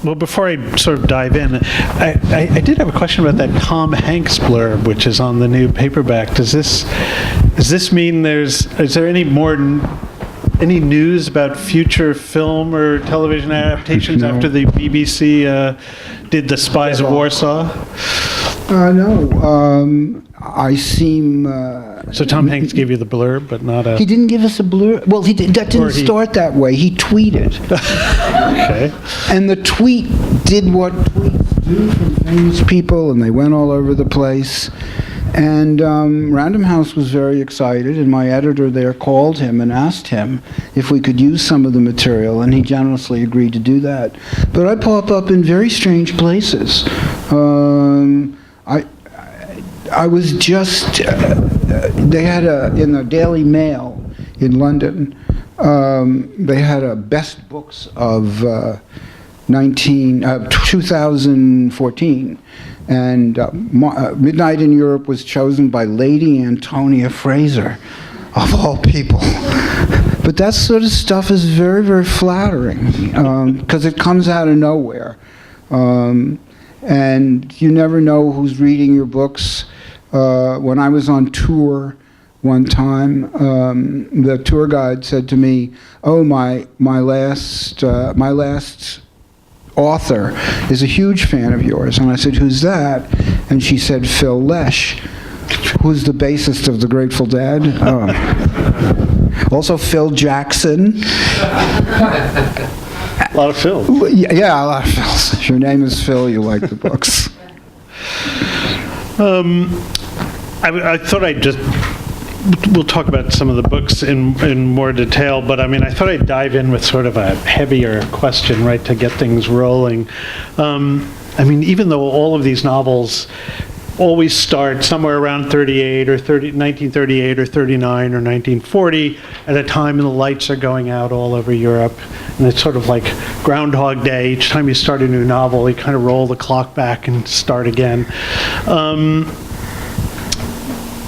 Well, before I sort of dive in, I did have a question about that Tom Hanks blurb, which is on the new paperback. Does this mean is there any news about future film or television adaptations No. after the BBC did The Spies of Warsaw? No. I seem... So Tom Hanks gave you the blurb, but not a... He didn't give us a blurb. Well, that didn't start that way. He tweeted. Okay. And the tweet did what tweets do from famous people, and they went all over the place. And Random House was very excited, and my editor there called him and asked him if we could use some of the material, and he generously agreed to do that. But I pop up in very strange places. I was just, they had in the Daily Mail in London, they had a best books of 2014, and Midnight in Europe was chosen by Lady Antonia Fraser, of all people. But that sort of stuff is very, very flattering, because it comes out of nowhere. And you never know who's reading your books. When I was on tour one time, the tour guide said to me, "Oh, my last author is a huge fan of yours." And I said, "Who's that?" And she said, "Phil Lesh, who's the bassist of the Grateful Dead." Also Phil Jackson. A lot of Phil. Yeah, a lot of Phils. If your name is Phil, you like the books. I thought we'll talk about some of the books in more detail, but I mean, I thought I'd dive in with sort of a heavier question, right, to get things rolling. I mean, even though all of these novels always start somewhere around 1938 or 39 or 1940, at a time when the lights are going out all over Europe, and it's sort of like Groundhog Day. Each time you start a new novel, you kind of roll the clock back and start again.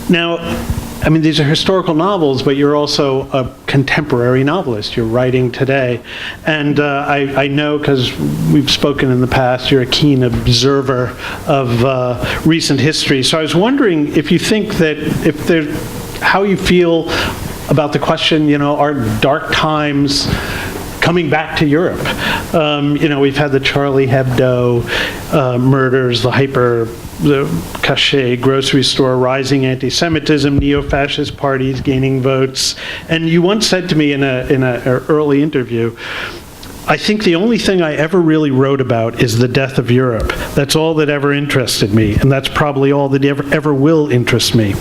Now, I mean, these are historical novels, but you're also a contemporary novelist. You're writing today. And I know, because we've spoken in the past, you're a keen observer of recent history. So I was wondering if you think that, how you feel about the question, are dark times coming back to Europe? We've had the Charlie Hebdo murders, the Cachet grocery store, rising anti-Semitism, neo-fascist parties gaining votes. And you once said to me in an early interview, "I think the only thing I ever really wrote about is the death of Europe. That's all that ever interested me, and that's probably all that ever will interest me."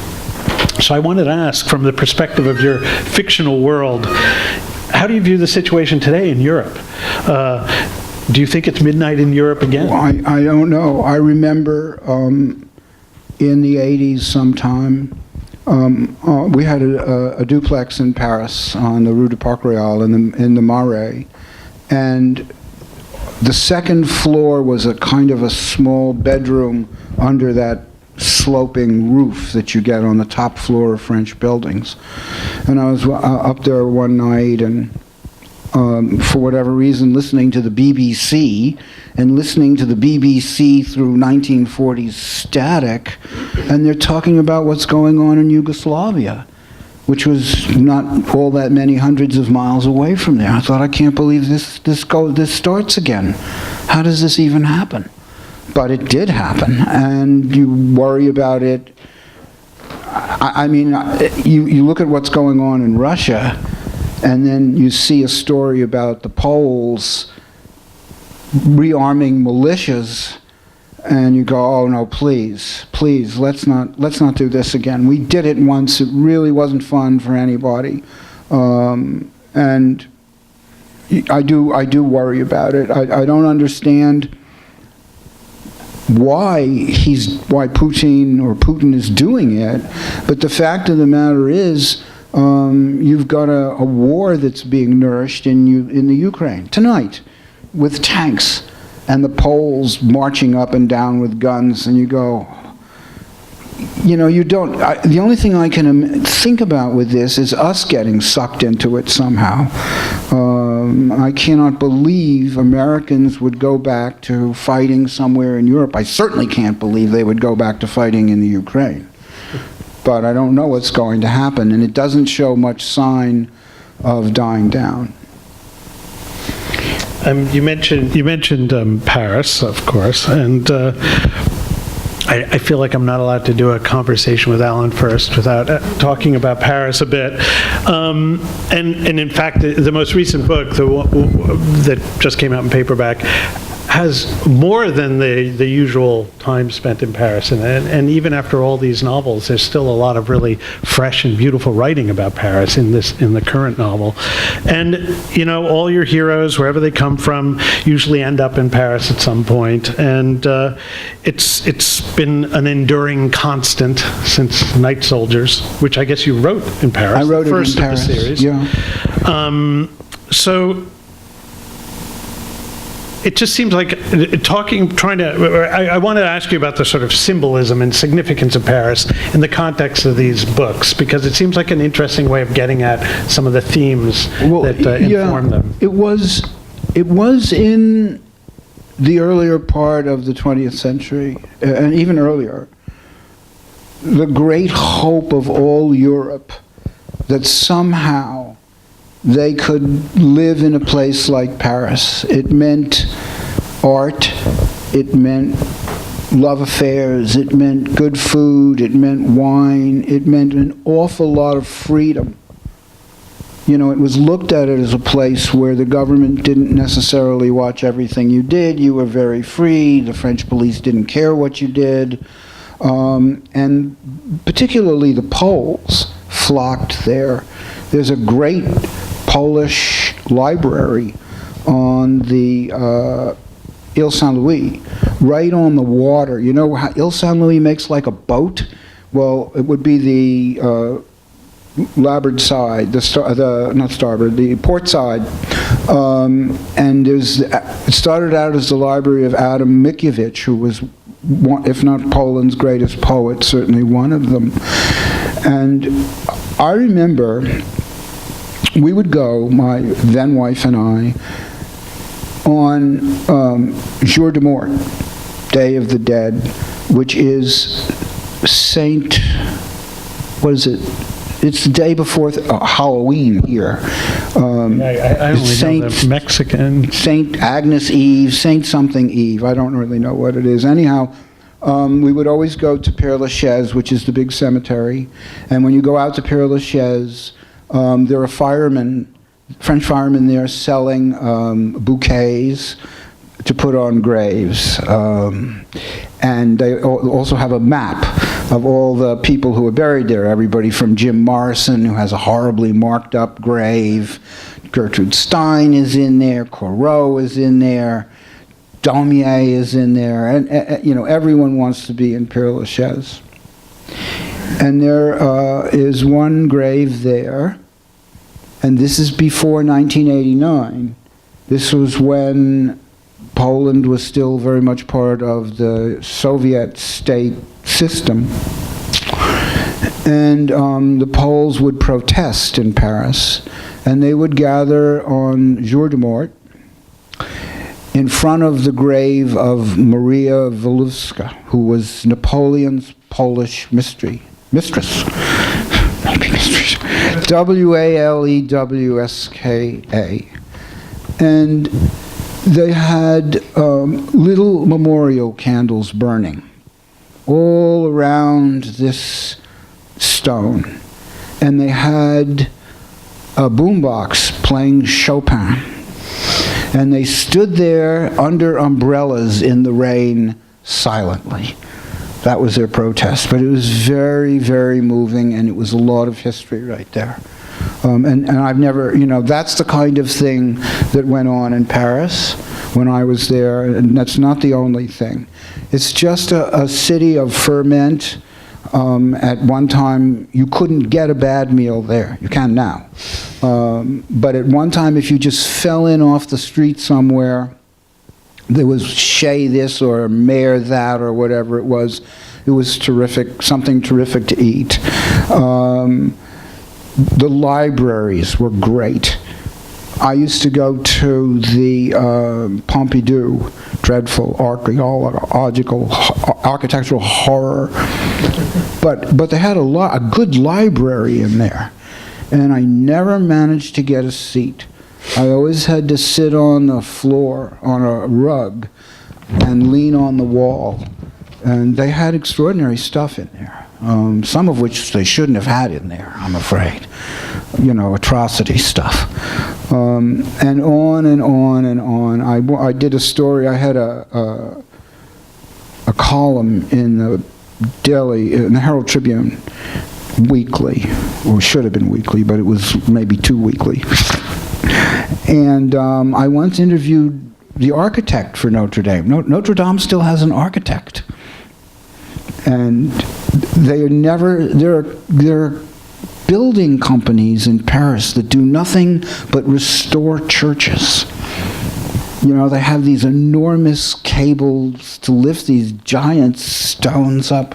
So I wanted to ask, from the perspective of your fictional world, how do you view the situation today in Europe? Do you think it's midnight in Europe again? Well, I don't know. I remember in the 80s sometime, we had a duplex in Paris on the Rue du Parc Royal in the Marais, and the second floor was a kind of a small bedroom under that sloping roof that you get on the top floor of French buildings. And I was up there one night, and for whatever reason, listening to the BBC, and listening to the BBC through 1940s static, and they're talking about what's going on in Yugoslavia, which was not all that many hundreds of miles away from there. I thought, I can't believe this starts again. How does this even happen? But it did happen, and you worry about it. I mean, you look at what's going on in Russia, and then you see a story about the Poles rearming militias, and you go, "Oh no, please, let's not do this again. We did it once. It really wasn't fun for anybody," and I do worry about it. I don't understand why Putin is doing it, but the fact of the matter is, you've got a war that's being nourished in the Ukraine tonight with tanks, and the Poles marching up and down with guns, and you go, you know, you don't, the only thing I can think about with this is us getting sucked into it somehow. I cannot believe Americans would go back to fighting somewhere in Europe. I certainly can't believe they would go back to fighting in the Ukraine. But I don't know what's going to happen, and it doesn't show much sign of dying down. You mentioned Paris, of course, and I feel like I'm not allowed to do a conversation with Alan Furst without talking about Paris a bit. And in fact, the most recent book, that just came out in paperback, has more than the usual time spent in Paris. And even after all these novels, there's still a lot of really fresh and beautiful writing about Paris in the current novel. And, you know, all your heroes, wherever they come from, usually end up in Paris at some point. And it's been an enduring constant since Night Soldiers, which I guess you wrote in Paris. I wrote the it in Paris. First of the series. Yeah. So it just seems like I wanted to ask you about the sort of symbolism and significance of Paris in the context of these books, because it seems like an interesting way of getting at some of the themes that inform them. It was in the earlier part of the 20th century, and even earlier, the great hope of all Europe that somehow they could live in a place like Paris. It meant art, it meant love affairs, it meant good food, it meant wine, it meant an awful lot of freedom. You know, it was looked at it as a place where the government didn't necessarily watch everything you did. You were very free. The French police didn't care what you did. And particularly the Poles flocked there. There's a great Polish library on the Ile Saint-Louis, right on the water. You know how Ile Saint-Louis makes like a boat? Well, it would be the larboard side, not starboard, the port side. And it started out as the library of Adam Mickiewicz, who was one, if not Poland's greatest poet, certainly one of them. And I remember we would go, my then wife and I, on Jour de Mort, Day of the Dead, which is Saint, what is it? It's the day before Halloween here. I only know the Mexican. Saint Agnes Eve, Saint something Eve. I don't really know what it is. Anyhow, we would always go to Père Lachaise, which is the big cemetery. And when you go out to Père Lachaise, there are firemen, French firemen there selling bouquets to put on graves. And they also have a map of all the people who are buried there. Everybody from Jim Morrison, who has a horribly marked up grave. Gertrude Stein is in there. Corot is in there. Daumier is in there. And you know, everyone wants to be in Père Lachaise. And there is one grave there. And this is before 1989. This was when Poland was still very much part of the Soviet state system. And the Poles would protest in Paris, and they would gather on Jour de Mort in front of the grave of Maria Walewska, who was Napoleon's Polish mistress. Walewska. And they had little memorial candles burning all around this stone. And they had a boombox playing Chopin. And they stood there under umbrellas in the rain silently. That was their protest. But it was very, very moving, and it was a lot of history right there. And I've never, you know, that's the kind of thing that went on in Paris when I was there, and that's not the only thing. It's just a city of ferment. At one time, you couldn't get a bad meal there. You can now. But at one time, if you just fell in off the street somewhere, there was Chez this or Mayor that or whatever it was, It was terrific, something terrific to eat. The libraries were great. I used to go to the Pompidou, dreadful architectural horror, but they had a good library in there, and I never managed to get a seat. I always had to sit on the floor on a rug and lean on the wall, and they had extraordinary stuff in there, some of which they shouldn't have had in there, I'm afraid. You know, atrocity stuff. And on and on and on. I did a story. I had a column in the in the Herald Tribune, weekly, or should have been weekly, but it was maybe too weekly. And I once interviewed the architect for Notre Dame. Notre Dame still has an architect, and there are building companies in Paris that do nothing but restore churches. You know, they have these enormous cables to lift these giant stones up.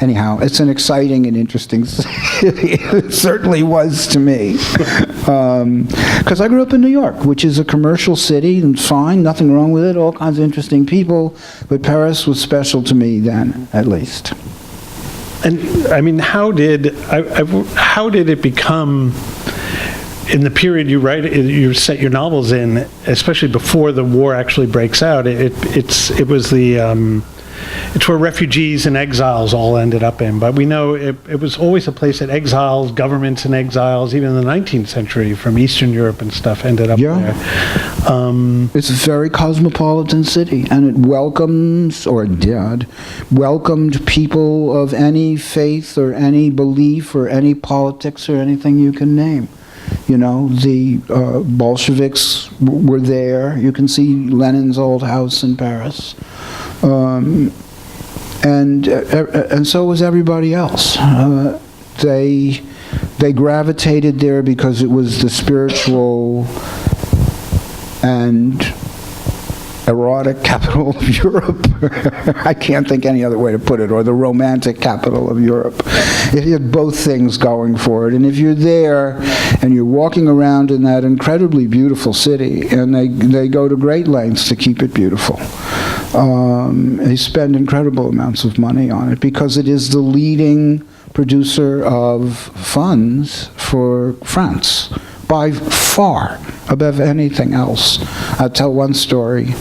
Anyhow, it's an exciting and interesting city. It certainly was to me. Because I grew up in New York, which is a commercial city, and it's fine, nothing wrong with it, all kinds of interesting people, but Paris was special to me then, at least. And I mean, how did it become, in the period you set your novels in, especially before the war actually breaks out? It's where refugees and exiles all ended up in. But we know it was always a place that exiles, governments and exiles, even in the 19th century, from Eastern Europe and stuff, ended up there. It's a very cosmopolitan city, and it welcomed people of any faith or any belief or any politics or anything you can name. You know, the Bolsheviks were there. You can see Lenin's old house in Paris. And so was everybody else. They gravitated there because it was the spiritual and erotic capital of Europe. I can't think any other way to put it, or the romantic capital of Europe. It had both things going for it. And if you're there and you're walking around in that incredibly beautiful city, and they go to great lengths to keep it beautiful. They spend incredible amounts of money on it because it is the leading producer of funds for France, by far, above anything else. I'll tell one story.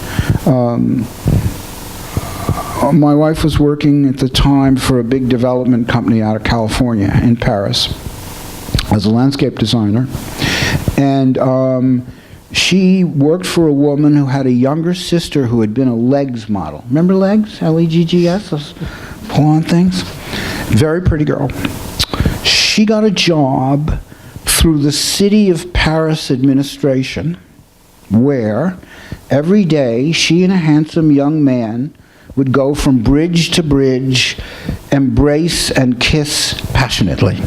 My wife was working at the time for a big development company out of California in Paris as a landscape designer. And she worked for a woman who had a younger sister who had been a legs model. Remember legs? L-E-G-G-S? Those pull-on things? Very pretty girl. She got a job through the City of Paris administration, where every day she and a handsome young man would go from bridge to bridge, embrace and kiss passionately.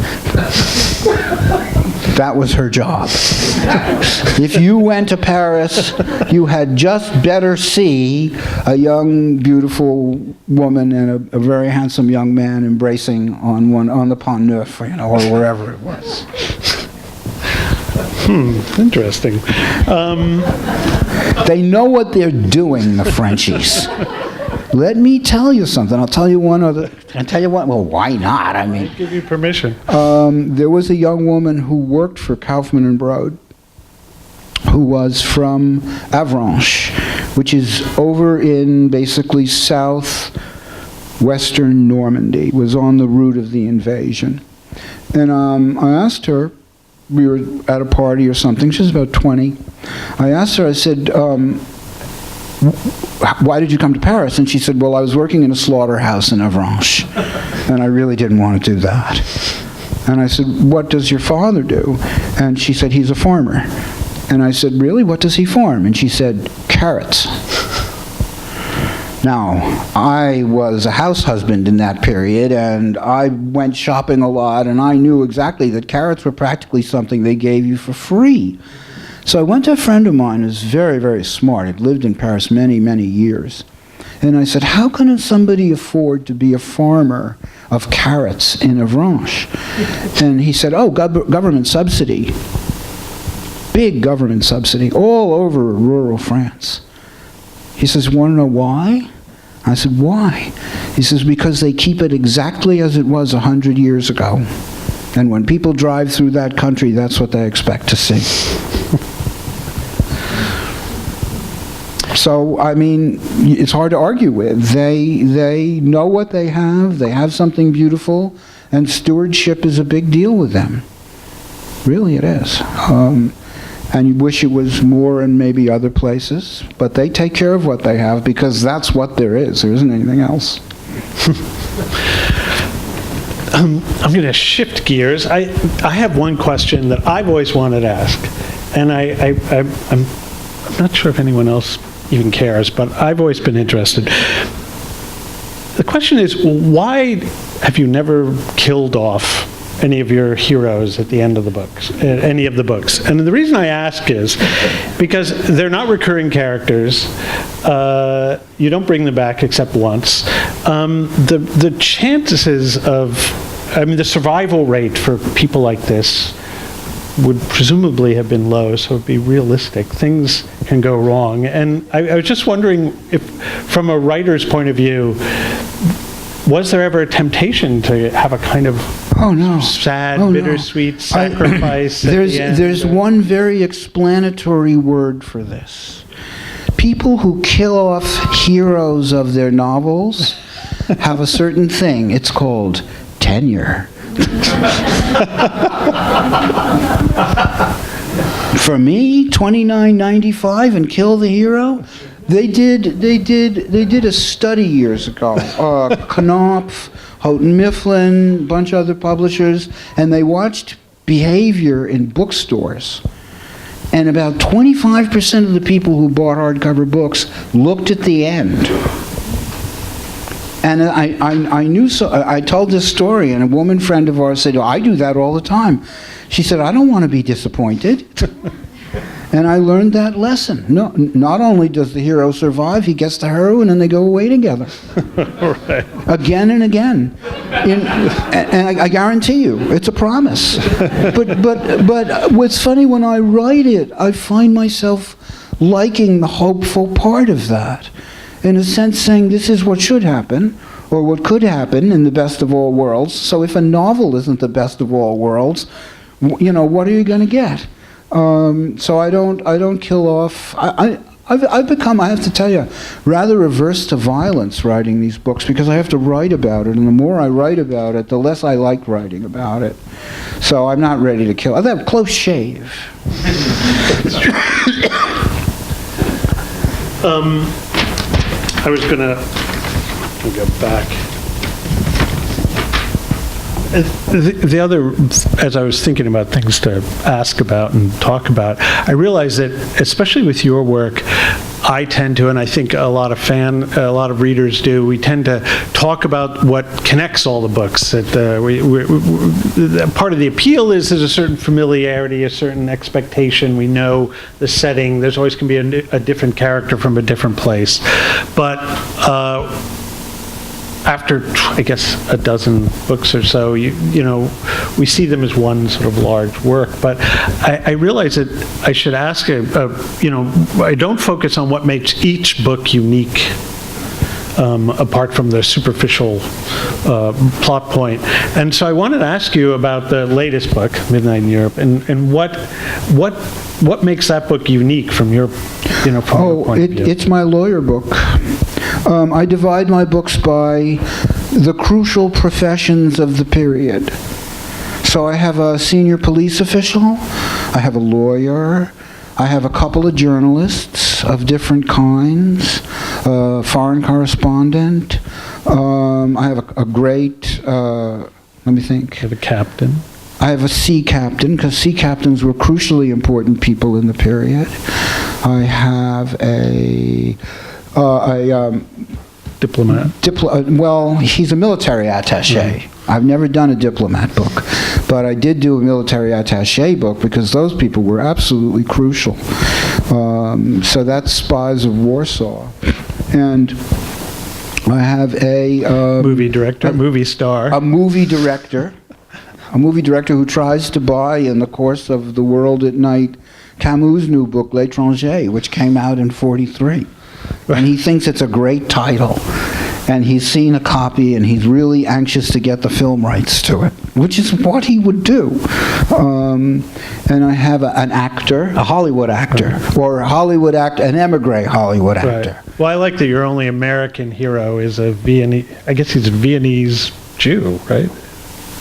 That was her job. If you went to Paris, you had just better see a young, beautiful woman and a very handsome young man embracing on the Pont Neuf, or wherever it was. Interesting. They know what they're doing, the Frenchies. Let me tell you something. I'll tell you one other. Can I tell you what? Well, why not? I mean, I'll give you permission. There was a young woman who worked for Kaufman and Broad, who was from Avranches, which is over in basically southwestern Normandy. It was on the route of the invasion. And I asked her, we were at a party or something, she was about 20. I asked her, I said, why did you come to Paris? And she said, well, I was working in a slaughterhouse in Avranches, and I really didn't want to do that. And I said, what does your father do? And she said, he's a farmer. And I said, really? What does he farm? And she said, carrots. Now, I was a house husband in that period, and I went shopping a lot, and I knew exactly that carrots were practically something they gave you for free. So I went to a friend of mine who's very, very smart. Had lived in Paris many, many years. And I said, how can somebody afford to be a farmer of carrots in Avranches? And he said, oh, government subsidy. Big government subsidy all over rural France. He says, want to know why? I said, why? He says, because they keep it exactly as it was 100 years ago. And when people drive through that country, that's what they expect to see. So, I mean, it's hard to argue with. They know what they have something beautiful, and stewardship is a big deal with them. Really it is. And you wish it was more in maybe other places, but they take care of what they have because that's what there is. There isn't anything else. I'm going to shift gears. I have one question that I've always wanted to ask, and I'm not sure if anyone else even cares, but I've always been interested. The question is, why have you never killed off any of your heroes at the end of the books, any of the books? And the reason I ask is because they're not recurring characters. You don't bring them back except once. The chances of, the survival rate for people like this would presumably have been low, so it'd be realistic. Things can go wrong. And I was just wondering if, from a writer's point of view, was there ever a temptation to have a kind of sad, bittersweet sacrifice at the end? There's one very explanatory word for this. People who kill off heroes of their novels have a certain thing. It's called tenure. For me, $29.95 and kill the hero? They did a study years ago. Knopf, Houghton Mifflin, a bunch of other publishers, and they watched behavior in bookstores. And about 25% of the people who bought hardcover books looked at the end. And I knew, so I told this story, and a woman friend of ours said, oh, I do that all the time. She said, I don't want to be disappointed. And I learned that lesson. No, not only does the hero survive, he gets the heroine and they go away together. Right. Again and again. And I guarantee you, it's a promise. But what's funny, when I write it, I find myself liking the hopeful part of that. In a sense, saying this is what should happen, or what could happen in the best of all worlds. So if a novel isn't the best of all worlds, what are you going to get? So I don't kill off. I've become, I have to tell you, rather averse to violence writing these books because I have to write about it, and the more I write about it, the less I like writing about it. So I'm not ready to kill. I have a close shave. I was going to go back. The other, as I was thinking about things to ask about and talk about, I realized that, especially with your work, I tend to, and I think a lot of readers do, we tend to talk about what connects all the books. That part of the appeal is there's a certain familiarity, a certain expectation. We know the setting. There's always going to be a different character from a different place. But after, I guess, a dozen books or so, we see them as one sort of large work. But I realize that I should ask, I don't focus on what makes each book unique, apart from the superficial plot point. And so I wanted to ask you about the latest book, Midnight in Europe, and what makes that book unique from your, from your point of view? It's my lawyer book. I divide my books by the crucial professions of the period. So I have a senior police official, I have a lawyer, I have a couple of journalists of different kinds, foreign correspondent, I have a great, let me think. You have a captain. I have a sea captain, because sea captains were crucially important people in the period. I have a diplomat. Well, he's a military attaché. Mm. I've never done a diplomat book, but I did do a military attaché book because those people were absolutely crucial. So that's Spies of Warsaw. And I have a movie director, movie star. a movie director who tries to buy, in the course of The World at Night, Camus' new book, L'Étranger, which came out in 1943. And he thinks it's a great title. And he's seen a copy, and he's really anxious to get the film rights to it, which is what he would do. And I have an actor, a Hollywood actor, or a Hollywood actor, an emigre Hollywood actor. Right. Well, I like that your only American hero is a Viennese, I guess he's a Viennese Jew, right?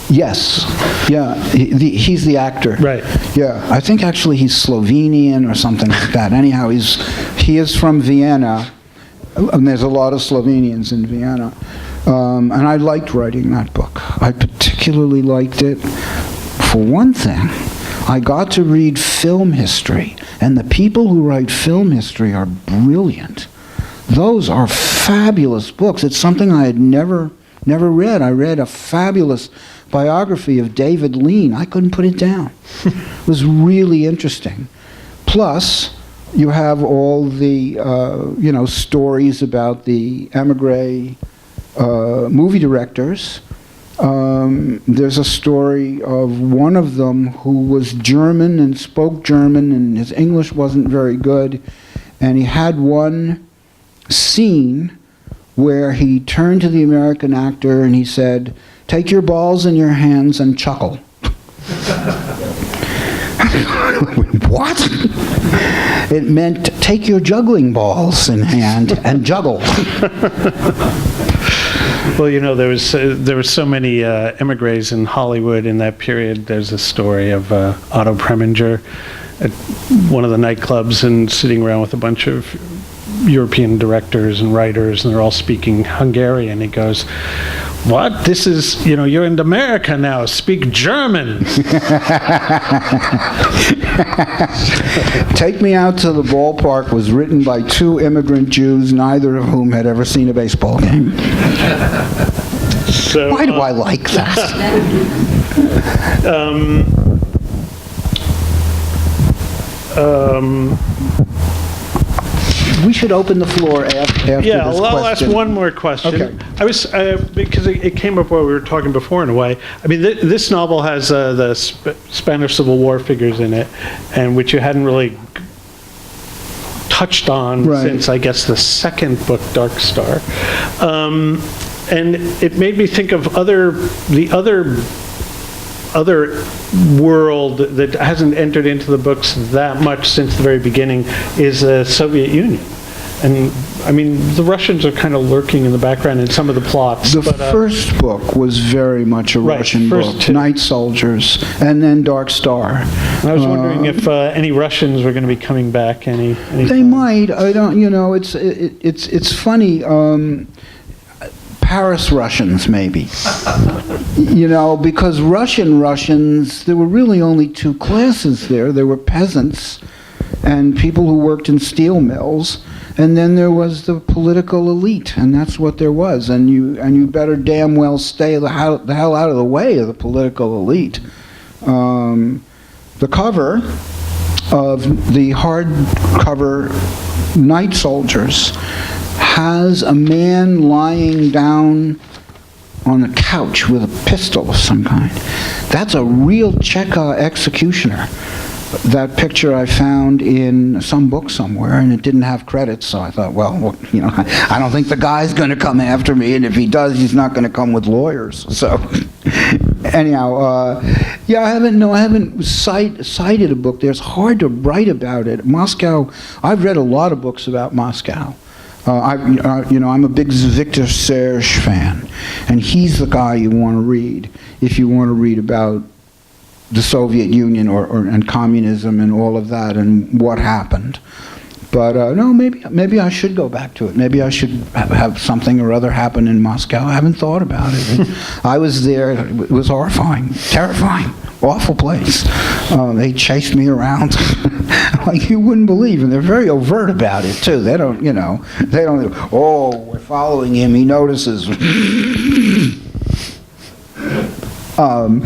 Yes. Yeah, he's the actor. Right. Yeah, I think actually he's Slovenian or something like that. Anyhow, he is from Vienna, and there's a lot of Slovenians in Vienna. And I liked writing that book. I particularly liked it. For one thing, I got to read film history, and the people who write film history are brilliant. Those are fabulous books. It's something I had never read. I read a fabulous biography of David Lean. I couldn't put it down. It was really interesting. Plus, you have all the stories about the emigre movie directors. There's a story of one of them who was German and spoke German, and his English wasn't very good, and he had one scene where he turned to the American actor and he said, "Take your balls in your hands and chuckle." What? It meant take your juggling balls in hand and juggle. Well, there were so many emigres in Hollywood in that period. There's a story of Otto Preminger at one of the nightclubs and sitting around with a bunch of European directors and writers, and they're all speaking Hungarian. He goes, "What? This is, you're in America now. Speak German." Take Me Out to the Ballpark was written by two immigrant Jews, neither of whom had ever seen a baseball game. So, why do I like that? We should open the floor after this I'll ask question. one more question. Okay. I was because it came up while we were talking before in a way. I mean, this novel has the Spanish Civil War figures in it, and which you hadn't really touched on since, I guess, the second book, Dark Star. And it made me think of the other world that hasn't entered into the books that much since the very beginning is the Soviet Union. And, I mean, the Russians are kind of lurking in the background in some of the plots. The first book was very much a Russian book, Night Soldiers, and then Dark Star. And I was wondering if any Russians were going to be coming back. They might. I don't. It's funny. Paris Russians, maybe. Because Russians, there were really only two classes there. There were peasants and people who worked in steel mills, and then there was the political elite, and that's what there was. And you better damn well stay the hell out of the way of the political elite. The cover of the hardcover Night Soldiers has a man lying down on a couch with a pistol of some kind. That's a real Cheka executioner. That picture I found in some book somewhere, and it didn't have credits, so I thought, well, I don't think the guy's going to come after me, and if he does, he's not going to come with lawyers. So, anyhow, I haven't cited a book there. It's hard to write about it. Moscow, I've read a lot of books about Moscow. I'm a big Victor Serge fan, and he's the guy you want to read if you want to read about the Soviet Union and communism and all of that and what happened. But no, maybe I should go back to it. Maybe I should have something or other happen in Moscow. I haven't thought about it. I was there. It was horrifying, terrifying, awful place. They chased me around like you wouldn't believe, and they're very overt about it too. They don't, oh, we're following him. He notices. No,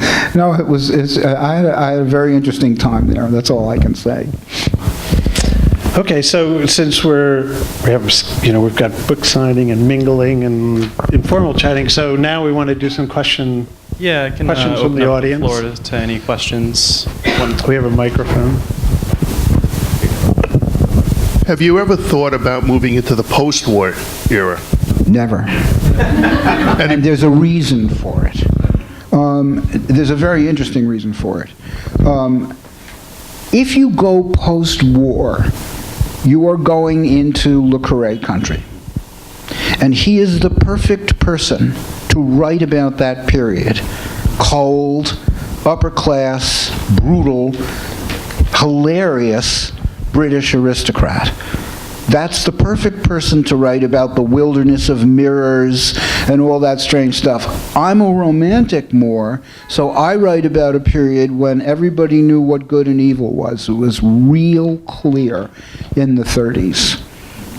I had a very interesting time there. That's all I can say. Okay, so since we've got book signing and mingling and informal chatting, so now we want to do some questions Yeah, I can from open the up audience. the floor to any questions. We have a microphone. Have you ever thought about moving into the post-war era? Never. And there's a reason for it. There's a very interesting reason for it. If you go post-war, you are going into Le Carré country. And he is the perfect person to write about that period. Cold, upper class, brutal, hilarious British aristocrat. That's the perfect person to write about the wilderness of mirrors and all that strange stuff. I'm a romantic more, so I write about a period when everybody knew what good and evil was. It was real clear in the 30s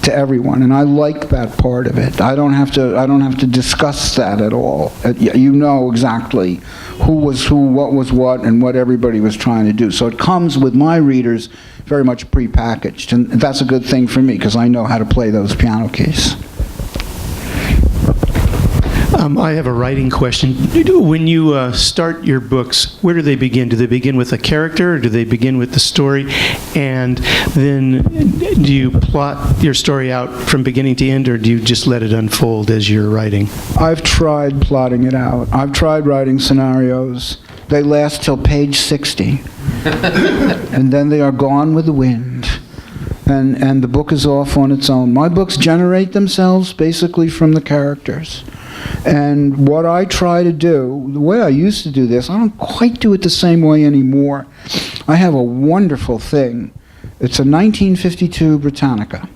to everyone, and I like that part of it. I don't have to discuss that at all. You know exactly who was who, what was what, and what everybody was trying to do. So it comes with my readers very much prepackaged, and that's a good thing for me because I know how to play those piano keys. I have a writing question. When you start your books, where do they begin? Do they begin with a character, or do they begin with the story? And then do you plot your story out from beginning to end, or do you just let it unfold as you're writing? I've tried plotting it out. I've tried writing scenarios. They last till page 60. And then they are gone with the wind. And the book is off on its own. My books generate themselves basically from the characters. And what I try to do, the way I used to do this, I don't quite do it the same way anymore. I have a wonderful thing. It's a 1952 Britannica.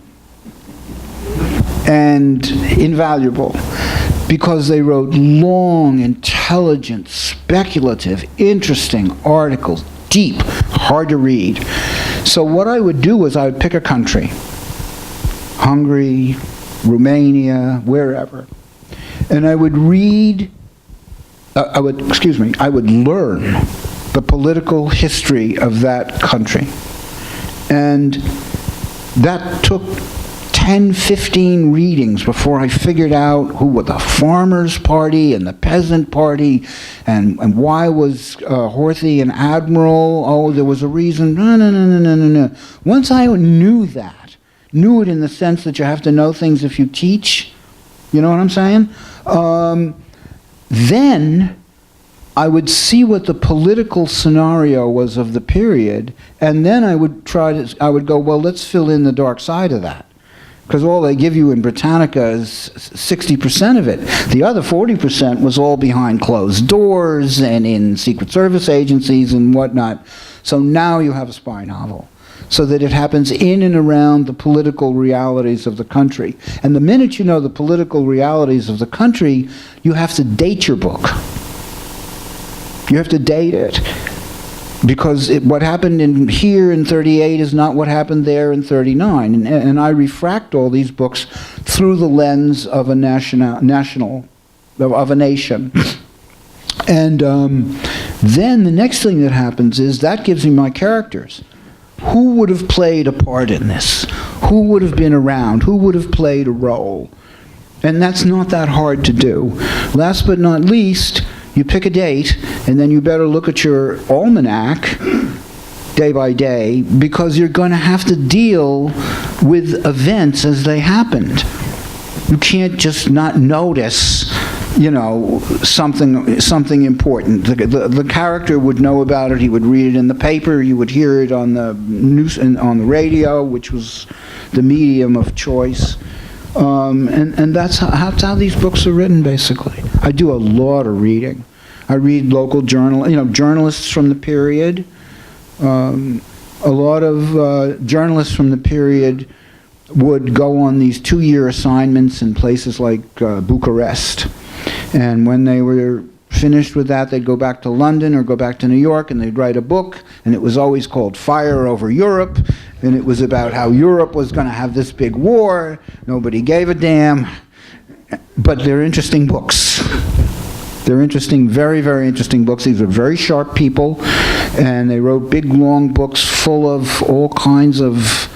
And invaluable, because they wrote long, intelligent, speculative, interesting articles, deep, hard to read. So what I would do was I would pick a country, Hungary, Romania, wherever, and I would read, I would learn the political history of that country. And that took 10, 15 readings before I figured out who were the Farmers' Party and the Peasant Party, and why was Horthy an admiral. Oh, there was a reason. No. Once I knew it in the sense that you have to know things if you teach, you know what I'm saying? Then I would see what the political scenario was of the period, and then I would go, well, let's fill in the dark side of that. Because all they give you in Britannica is 60% of it. The other 40% was all behind closed doors and in Secret Service agencies and whatnot. So now you have a spy novel, so that it happens in and around the political realities of the country. And the minute you know the political realities of the country, you have to date your book. You have to date it. Because what happened here in 38 is not what happened there in 39. And I refract all these books through the lens of a nation. And then the next thing that happens is that gives me my characters. Who would have played a part in this? Who would have been around? Who would have played a role? And that's not that hard to do. Last but not least, you pick a date, and then you better look at your almanac day by day, because you're going to have to deal with events as they happened. You can't just not notice, something important. The character would know about it. He would read it in the paper. You would hear it on the news and on the radio, which was the medium of choice. And that's how these books are written, basically. I do a lot of reading. I read local journalists from the period. A lot of journalists from the period would go on these 2-year assignments in places like Bucharest. And when they were finished with that, they'd go back to London or go back to New York, and they'd write a book, and it was always called Fire Over Europe, and it was about how Europe was going to have this big war. Nobody gave a damn. But they're interesting books. They're interesting, very, very interesting books. These are very sharp people, and they wrote big, long books full of all kinds of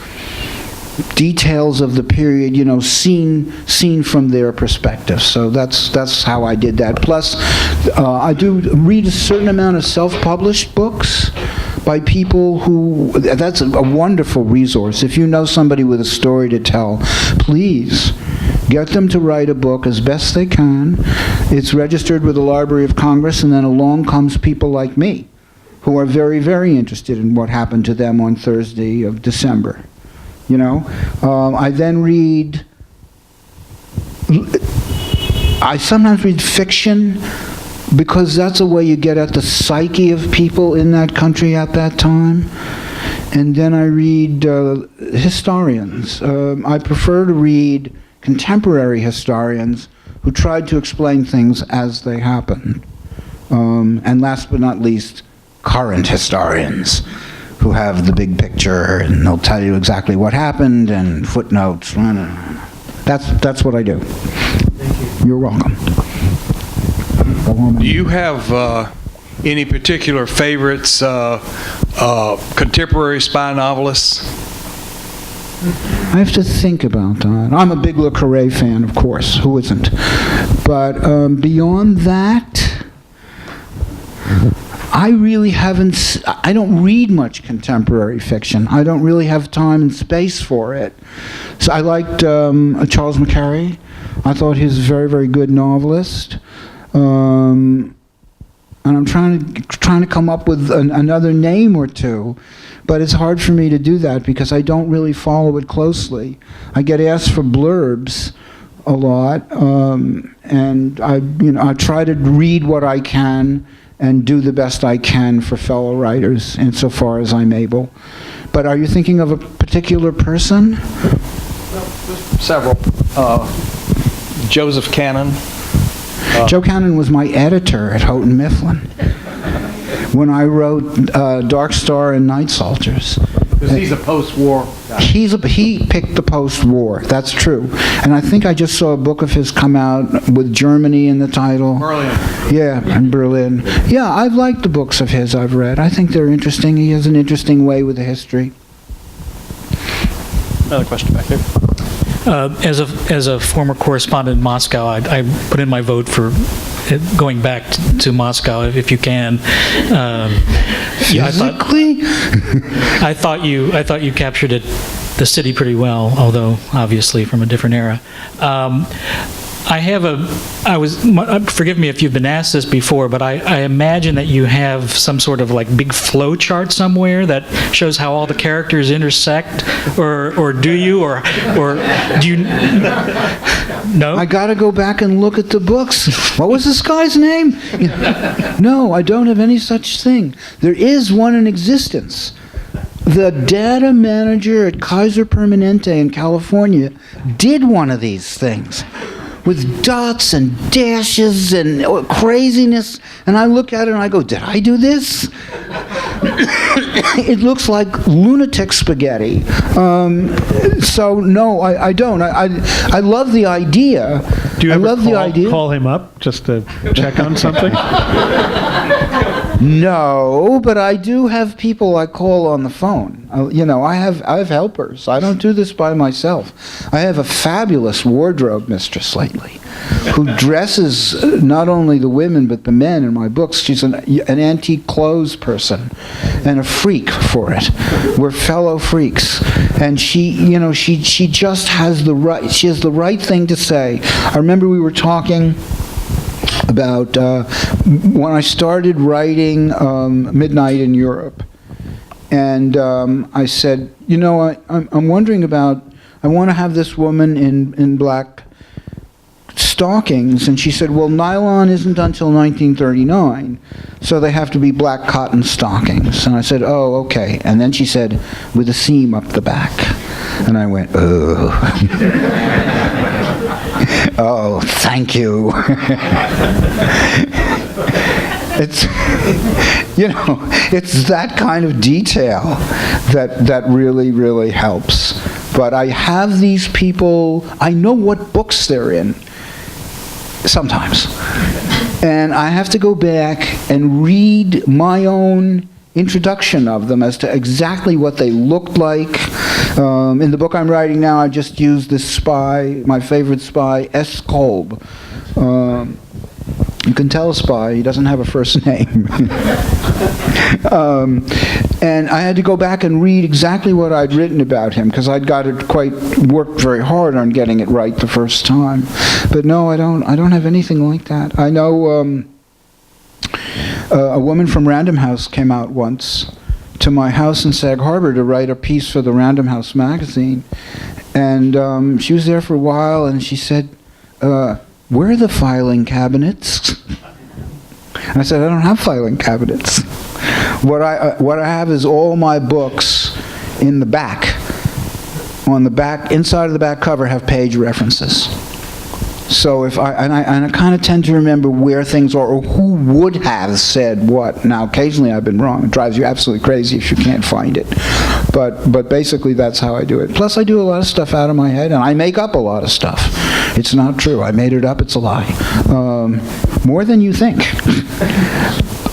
details of the period, seen from their perspective. So that's how I did that. Plus, I do read a certain amount of self-published books by people that's a wonderful resource. If you know somebody with a story to tell, please get them to write a book as best they can. It's registered with the Library of Congress, and then along comes people like me, who are very, very interested in what happened to them on Thursday of December. I then I sometimes read fiction, because that's a way you get at the psyche of people in that country at that time. And then I read historians. I prefer to read contemporary historians who tried to explain things as they happened. And last but not least, current historians who have the big picture, and they'll tell you exactly what happened and footnotes. That's what I do. Thank you. You're welcome. Do you have any particular favorites, contemporary spy novelists? I have to think about that. I'm a big Le Carré fan, of course. Who isn't? But beyond that, I really haven't. I don't read much contemporary fiction. I don't really have time and space for it. So I liked Charles McCarry. I thought he was a very, very good novelist. And I'm trying to come up with another name or two, but it's hard for me to do that because I don't really follow it closely. I get asked for blurbs a lot, and I try to read what I can and do the best I can for fellow writers insofar as I'm able. But are you thinking of a particular person? Several. Joseph Cannon. Joe Cannon was my editor at Houghton Mifflin when I wrote Dark Star and Night Soldiers. Because he's a post-war guy. He picked the post-war, that's true. And I think I just saw a book of his come out with Germany in the title. Berlin. Yeah, in Berlin. Yeah, I've liked the books of his I've read. I think they're interesting. He has an interesting way with the history. Another question back there. As a former correspondent in Moscow, I put in my vote for going back to Moscow if you can. Physically? I thought you captured the city pretty well, although obviously from a different era. Forgive me if you've been asked this before, but I imagine that you have some sort of like big flow chart somewhere that shows how all the characters intersect, or do you, or do you? No? I gotta go back and look at the books. What was this guy's name? No, I don't have any such thing. There is one in existence. The data manager at Kaiser Permanente in California did one of these things with dots and dashes and craziness, and I look at it and I go, did I do this? It looks like lunatic spaghetti. So no, I don't. I love the idea. Do you I ever love the idea. call him up just to check on something? No, but I do have people I call on the phone. I have helpers. I don't do this by myself. I have a fabulous wardrobe mistress lately who dresses not only the women but the men in my books. She's an antique clothes person and a freak for it. We're fellow freaks. And she just has the right thing to say. I remember we were talking about when I started writing Midnight in Europe, and I said, I'm wondering about, I want to have this woman in black stockings, and she said, well, nylon isn't until 1939, so they have to be black cotton stockings. And I said, oh, okay. And then she said, with a seam up the back. And I went, oh. Oh, thank you. It's that kind of detail that really, really helps. But I have these people, I know what books they're in, sometimes. And I have to go back and read my own introduction of them as to exactly what they looked like. In the book I'm writing now, I just used this spy, my favorite spy, S. Kolb. You can tell a spy, he doesn't have a first name. And I had to go back and read exactly what I'd written about him, because I'd worked very hard on getting it right the first time. But no, I don't have anything like that. I know a woman from Random House came out once to my house in Sag Harbor to write a piece for the Random House magazine. And she was there for a while, and she said, where are the filing cabinets? And I said, I don't have filing cabinets. What I have is all my books in the back. On the back, inside of the back cover, have page references. So if I kind of tend to remember where things are, or who would have said what. Now, occasionally I've been wrong. It drives you absolutely crazy if you can't find it. But basically that's how I do it. Plus I do a lot of stuff out of my head, and I make up a lot of stuff. It's not true. I made it up. It's a lie. More than you think.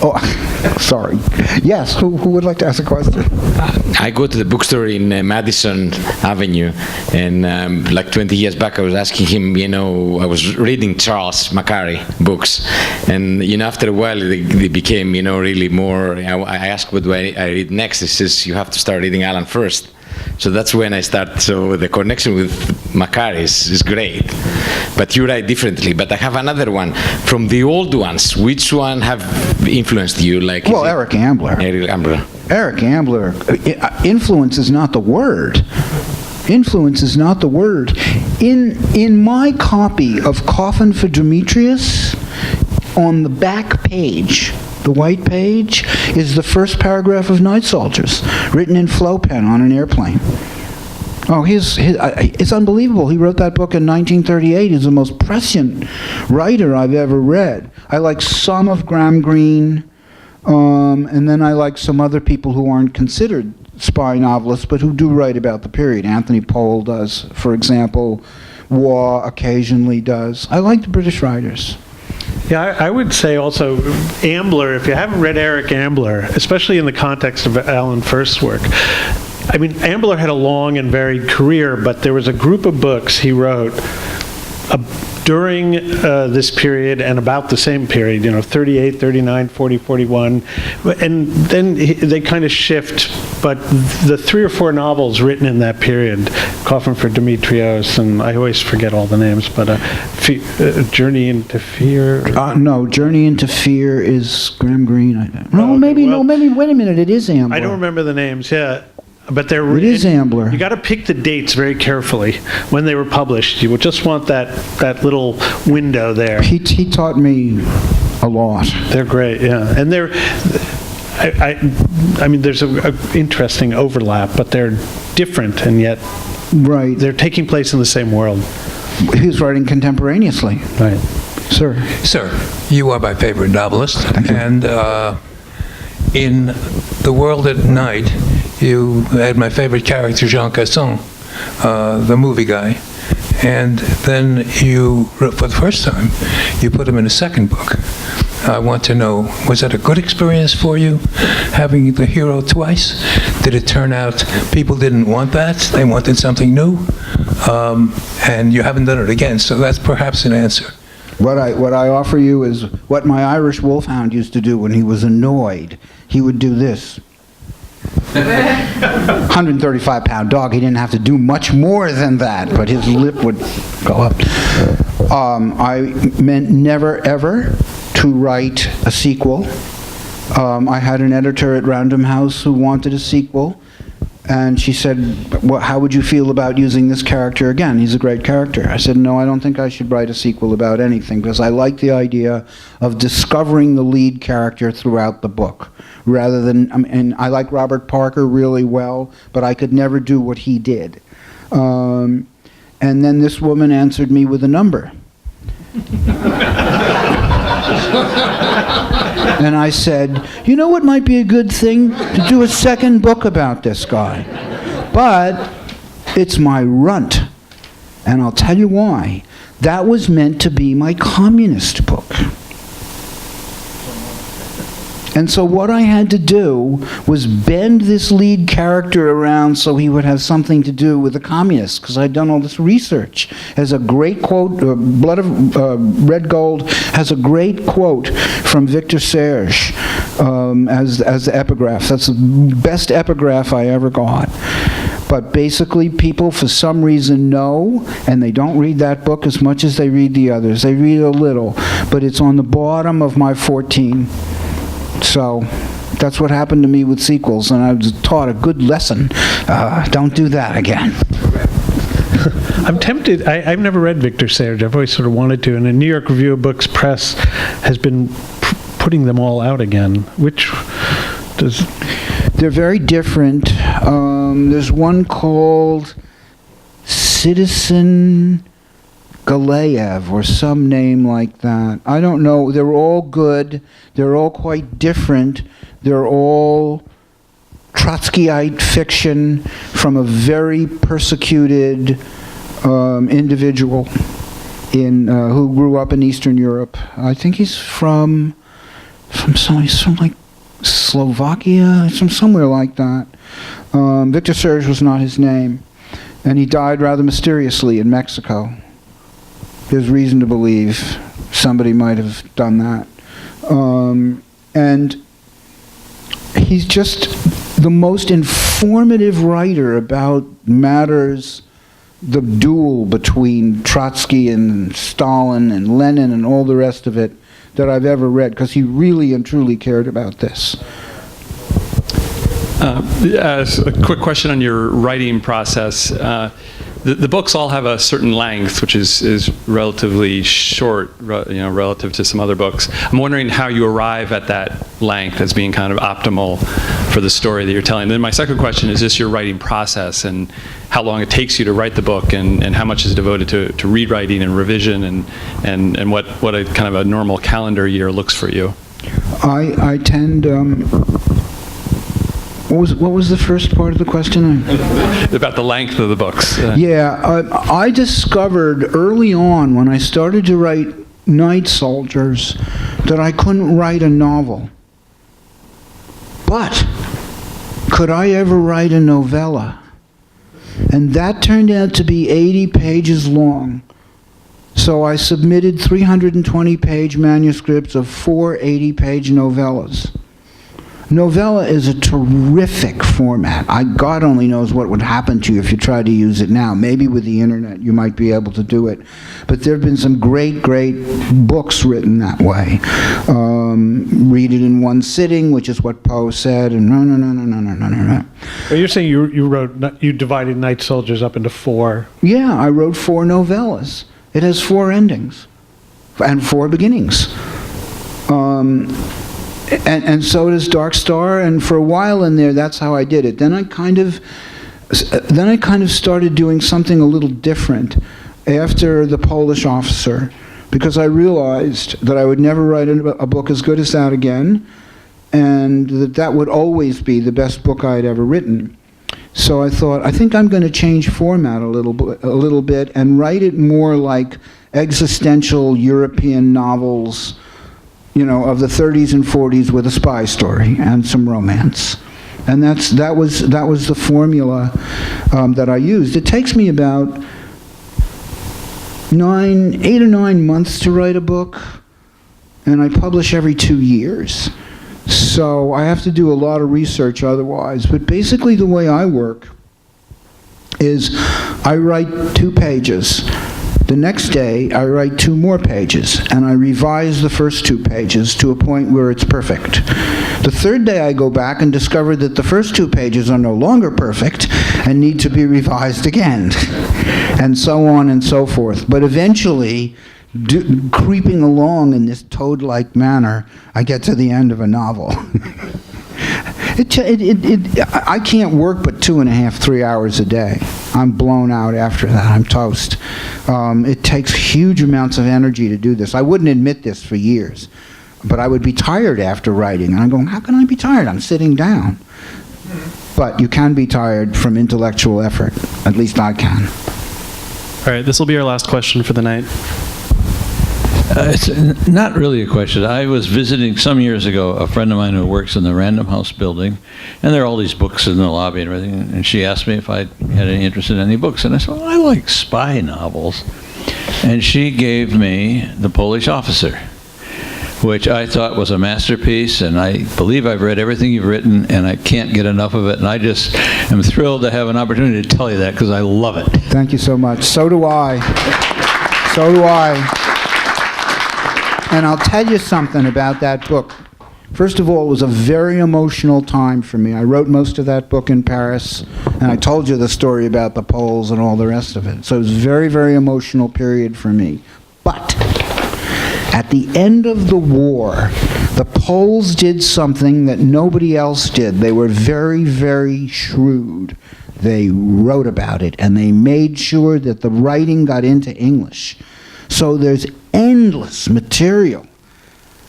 Oh, sorry. Yes, who would like to ask a question? I go to the bookstore in Madison Avenue, and like 20 years back, I was asking him, I was reading Charles Macari books, and, after a while, they became, really more, I asked what do I read next. He says, you have to start reading Alan Furst. So that's when I start. So the connection with Macari is great. But you write differently. But I have another one. From the old ones, which one have influenced you? Well, Eric Ambler. Eric Ambler. Influence is not the word. Influence is not the word. In my copy of Coffin for Demetrius, on the back page, the white page, is the first paragraph of Night Soldiers, written in flow pen on an airplane. Oh, it's unbelievable. He wrote that book in 1938. He's the most prescient writer I've ever read. I like some of Graham Greene, and then I like some other people who aren't considered spy novelists, but who do write about the period. Anthony Powell does, for example. Waugh occasionally does. I like the British writers. Yeah, I would say also Ambler, if you haven't read Eric Ambler, especially in the context of Alan Furst's work, I mean, Ambler had a long and varied career, but there was a group of books he wrote during this period and about the same period, 38, 39, 40, 41, and then they kind of shift, but the 3 or 4 novels written in that period, Coffin for Demetrios, and I always forget all the names, but Journey into Fear. No, Journey into Fear is Graham Greene. Maybe, wait a minute, it is Ambler. I don't remember the names, yeah. But it is Ambler. You got to pick the dates very carefully when they were published. You would just want that little window there. He taught me a lot. They're great, yeah, and I mean, there's a interesting overlap, but they're different, and yet they're taking place in the same world. He was writing contemporaneously. Right, sir. Sir, you are my favorite novelist, Thank you. and in The World at Night, you had my favorite character, Jean Casson, the movie guy. And then you, for the first time, you put him in a second book. I want to know, was that a good experience for you, having the hero twice? Did it turn out people didn't want that? They wanted something new? And you haven't done it again, so that's perhaps an answer. What I offer you is what my Irish wolfhound used to do when he was annoyed. He would do this. 135-pound dog, he didn't have to do much more than that, but his lip would go up. I meant never ever to write a sequel. I had an editor at Random House who wanted a sequel, and she said, well, how would you feel about using this character again? He's a great character. I said, no, I don't think I should write a sequel about anything, because I like the idea of discovering the lead character throughout the book, rather than, and I like Robert Parker really well, but I could never do what he did. And then this woman answered me with a number. And I said, you know what might be a good thing? To do a second book about this guy. But it's my runt. And I'll tell you why. That was meant to be my communist book. And so what I had to do was bend this lead character around so he would have something to do with the communists, because I'd done all this research. Has a great quote, Blood of Red Gold has a great quote from Victor Serge as the epigraph. That's the best epigraph I ever got. But basically, people, for some reason, know, and they don't read that book as much as they read the others. They read a little, but it's on the bottom of my 14. So that's what happened to me with sequels, and I was taught a good lesson. Don't do that again. I'm tempted. I've never read Victor Serge. I've always sort of wanted to, and the New York Review of Books Press has been putting them all out again. Which does... They're very different. There's one called Citizen Galeev or some name like that. I don't know. They're all good. They're all quite different. They're all Trotskyite fiction from a very persecuted individual who grew up in Eastern Europe. I think he's from like Slovakia, somewhere like that. Victor Serge was not his name, and he died rather mysteriously in Mexico. There's reason to believe somebody might have done that. And he's just the most informative writer about matters, the duel between Trotsky and Stalin and Lenin and all the rest of it, that I've ever read, because he really and truly cared about this. A quick question on your writing process. The books all have a certain length, which is relatively short, relative to some other books. I'm wondering how you arrive at that length as being kind of optimal for the story that you're telling. Then my second question is just your writing process and how long it takes you to write the book, and how much is devoted to rewriting and revision, and what a kind of a normal calendar year looks for you. I tend. What was the first part of the question? About the length of the books. Yeah, I discovered early on when I started to write Night Soldiers that I couldn't write a novel. But could I ever write a novella? And that turned out to be 80 pages long. So I submitted 320-page manuscripts of 4 80-page novellas. Novella is a terrific format. God only knows what would happen to you if you tried to use it now. Maybe with the internet you might be able to do it. But there have been some great, great books written that way. Read it in one sitting, which is what Poe said, and no. Well, you're saying you divided Night Soldiers up into 4. Yeah, I wrote 4 novellas. It has 4 endings and 4 beginnings. And so does Dark Star, and for a while in there, that's how I did it. Then I kind of started doing something a little different after The Polish Officer, because I realized that I would never write a book as good as that again, and that would always be the best book I had ever written. So I thought, I think I'm going to change format a little bit and write it more like existential European novels, of the 30s and 40s with a spy story and some romance. And that was the formula that I used. It takes me about 8 or 9 months to write a book, and I publish every 2 years. So I have to do a lot of research otherwise. But basically the way I work is I write 2 pages. The next day, I write 2 more pages, and I revise the first 2 pages to a point where it's perfect. The third day, I go back and discover that the first 2 pages are no longer perfect and need to be revised again, and so on and so forth. But eventually, creeping along in this toad-like manner, I get to the end of a novel. I can't work but 2.5, 3 hours a day. I'm blown out after that. I'm toast. It takes huge amounts of energy to do this. I wouldn't admit this for years, but I would be tired after writing. And I'm going, how can I be tired? I'm sitting down. But you can be tired from intellectual effort. At least I can. All right, this will be our last question for the night. It's not really a question. I was visiting some years ago a friend of mine who works in the Random House building, and there are all these books in the lobby and everything, and she asked me if I had any interest in any books, and I said, well, I like spy novels. And she gave me The Polish Officer, which I thought was a masterpiece, and I believe I've read everything you've written, and I can't get enough of it, and I just am thrilled to have an opportunity to tell you that, because I love it. Thank you so much. So do I. So do I. And I'll tell you something about that book. First of all, it was a very emotional time for me. I wrote most of that book in Paris, and I told you the story about the Poles and all the rest of it. So it was a very, very emotional period for me. But at the end of the war, the Poles did something that nobody else did. They were very, very shrewd. They wrote about it, and they made sure that the writing got into English. So there's endless material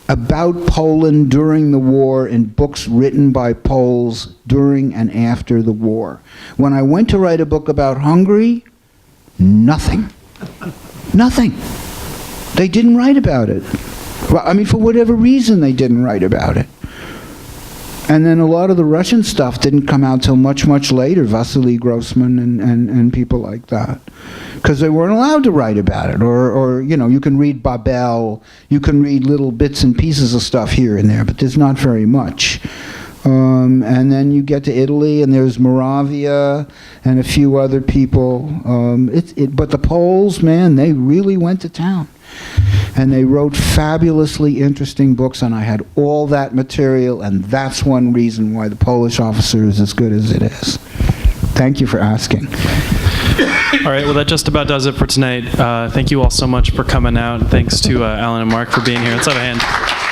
about Poland during the war in books written by Poles during and after the war. When I went to write a book about Hungary, nothing. Nothing. They didn't write about it. Well, I mean, for whatever reason, they didn't write about it. And then a lot of the Russian stuff didn't come out till much, much later, Vasily Grossman and people like that. Because they weren't allowed to write about it. Or, you know, you can read Babel, you can read little bits and pieces of stuff here and there, but there's not very much. And then you get to Italy, and there's Moravia and a few other people. But the Poles, man, they really went to town. And they wrote fabulously interesting books, and I had all that material, and that's one reason why The Polish Officer is as good as it is. Thank you for asking. All right, well, that just about does it for tonight. Thank you all so much for coming out. Thanks to Alan and Mark for being here. Let's have a hand.